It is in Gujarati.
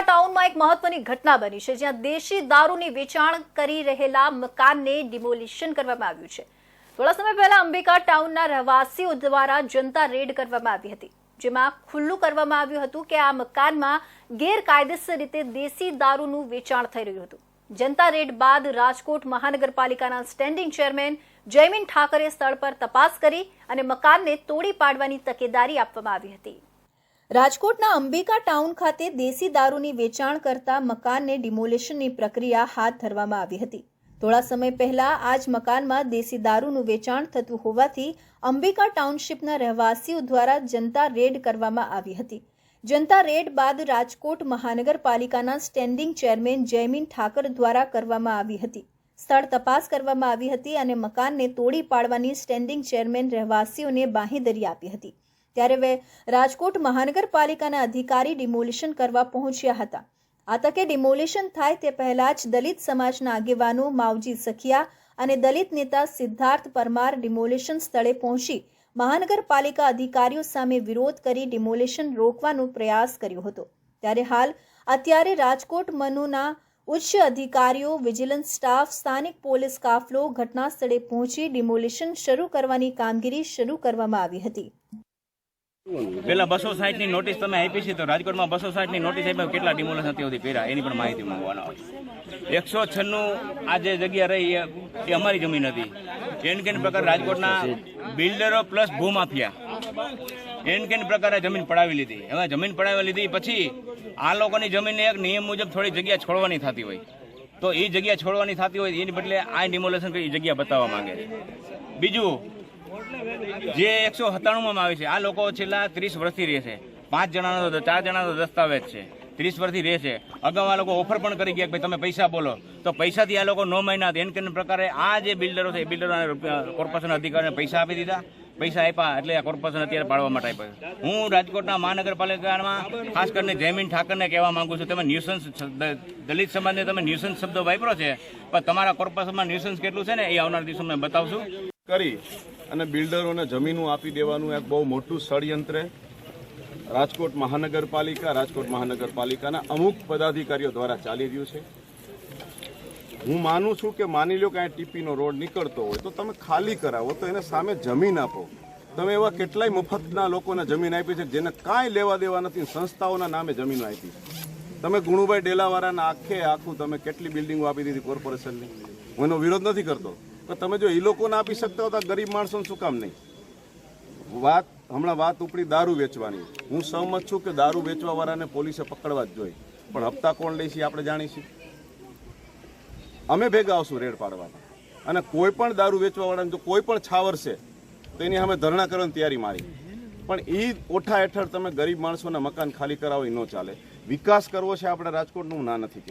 અંબિકા ટાઉનમાં એક મહત્વની ઘટના બની છે, જ્યાં દેશી દારૂની વેચાણ કરી રહેલા મકાનને ડિમોલિશન કરવામાં આવ્યું છે। થોડા સમય પહેલા અંબિકા ટાઉનના રહેવાસીઓ દ્વારા જનતા રેડ કરવામાં આવી હતી, જેમાં ખુલ્લું કરવામાં આવ્યું હતું કે આ મકાનમાં ગેરકાયદેસર રીતે દેશી દારૂનું વેચાણ થઈ રહ્યું હતું। જનતા રેડ બાદ રાજકોટ મહાનગરપાલિકાના સ્ટેન્ડિંગ ચેરમેન જયમીન ઠાકરે સ્થળ પર તપાસ કરી અને મકાનને તોડી પાડવાની તકેદારી આપવામાં આવી હતી। રાજકોટના અંબિકા ટાઉન ખાતે દેશી દારૂની વેચાણ કરતા મકાનને ડિમોલિશનની પ્રક્રિયા હાથ ધરવામાં આવી હતી। થોડા સમય પહેલા આ જ મકાનમાં દેશી દારૂનું વેચાણ થતું હોવાથી અંબિકા ટાઉનશીપના રહેવાસીઓ દ્વારા જનતા રેડ કરવામાં આવી હતી। જનતા રેડ બાદ રાજકોટ મહાનગરપાલિકાના સ્ટેન્ડિંગ ચેરમેન જયમીન ઠાકર દ્વારા કરવામાં આવી હતી। સ્થળ તપાસ કરવામાં આવી હતી અને મકાનને તોડી પાડવાની સ્ટેન્ડિંગ ચેરમેન રહેવાસીઓને બાંહેધરી આપી હતી। ત્યારે રાજકોટ મહાનગરપાલિકાના અધિકારી ડિમોલિશન કરવા પહોંચ્યા હતા। આ તકે ડિમોલિશન થાય તે પહેલા જ દલિત સમાજના આગેવાનો માવજી સખિયા અને દલિત નેતા સિદ્ધાર્થ પરમાર ડિમોલિશન સ્થળે પહોંચી મહાનગરપાલિકા અધિકારીઓ સામે વિરોધ કરી ડિમોલિશન રોકવાનો પ્રયાસ કર્યો હતો। ત્યારે હાલ અત્યારે રાજકોટ મનુના ઉચ્ચ અધિકારીઓ, વિજિલન્સ સ્ટાફ, સ્થાનિક પોલીસ કાફલો ઘટના સ્થળે પહોંચી ડિમોલિશન શરૂ કરવાની કામગીરી શરૂ કરવામાં આવી હતી। પેલા 260 ની નોટિસ તમે આપી છે, તો રાજકોટમાં 260 ની નોટિસ આપી કેટલા ડિમોલેશન અત્યાર સુધી કર્યા એની પણ માહિતી માંગવાના હોય। 196 આ જે જગ્યા રહી એ અમારી જમીન હતી। કેન પ્રકાર રાજકોટના બિલ્ડરો પ્લસ ભૂમાફિયા કેન પ્રકારે જમીન પડાવી લીધી। હવે જમીન પડાવી લીધી પછી આ લોકોની જમીનને એક નિયમ મુજબ થોડી જગ્યા છોડવાની થતી હોય, તો એ જગ્યા છોડવાની થતી હોય એની બદલે આ ડિમોલેશન કરી જગ્યા બતાવવા માંગે છે। બીજું જે 197 માં આવે છે, આ લોકો છેલ્લા 30 વર્ષથી રહે છે। 5 જણાનો 4 જણાનો દસ્તાવેજ છે, 30 વર્ષથી રહે છે। અગાઉ આ લોકો ઓફર પણ કરી ગયા કે ભાઈ તમે પૈસા બોલો, તો પૈસાથી આ લોકો 9 મહિના એન પ્રકારે આ જે બિલ્ડરો છે એ બિલ્ડરોને કોર્પોરેશન અધિકારીને પૈસા આપી દીધા। પૈસા આપ્યા એટલે આ કોર્પોરેશન અત્યારે પાડવા માટે આપ્યા। હું રાજકોટના મહાનગરપાલિકામાં ખાસ કરીને જયમીન ઠાકરને કહેવા માંગુ છું, તમે ન્યુસન્સ દલિત સમાજને તમે ન્યુસન્સ શબ્દ વાપરો છે, પણ તમારા કોર્પોરેશનમાં ન્યુસન્સ કેટલું છે ને એ આવનાર દિવસોમાં બતાવશું કરી અને બિલ્ડરોને જમીનો આપી દેવાનું એક બહુ મોટું ષડયંત્ર રાજકોટ મહાનગરપાલિકાના અમુક પદાધિકારીઓ દ્વારા ચાલી રહ્યું છે। હું માનું છું કે માની લો કે આ ટીપીનો રોડ નીકળતો હોય તો તમે ખાલી કરાવો, તો એને સામે જમીન આપો। તમે એવા કેટલાય મફતના લોકોને જમીન આપી છે જેને કાંઈ લેવા દેવા નથી, સંસ્થાઓના નામે જમીનો આપી છે। તમે ગુણુભાઈ ડેલાવાળાના આખું તમે કેટલી બિલ્ડિંગો આપી દીધી કોર્પોરેશનની। હું એનો વિરોધ નથી કરતો, પણ તમે જો એ લોકોને આપી શકતા હો તો ગરીબ માણસોને શું કામ નહીં? હમણાં વાત ઉપડી દારૂ વેચવાની। હું સહમત છું કે દારૂ વેચવા વાળાને પોલીસે પકડવા જ જોઈએ, પણ હપ્તા કોણ લે છે આપણે જાણીશું। અમે ભેગા આવશું રેડ પાડવાના, અને કોઈ પણ દારૂ વેચવા વાળાને જો કોઈ પણ છાવરશે તો એની અમે ધરણા કરવાની તૈયારી મારી। પણ એ ઓઠા હેઠળ તમે ગરીબ માણસોના મકાન ખાલી કરાવો એ ન ચાલે। વિકાસ કરવો છે આપણે રાજકોટનું, ના નથી।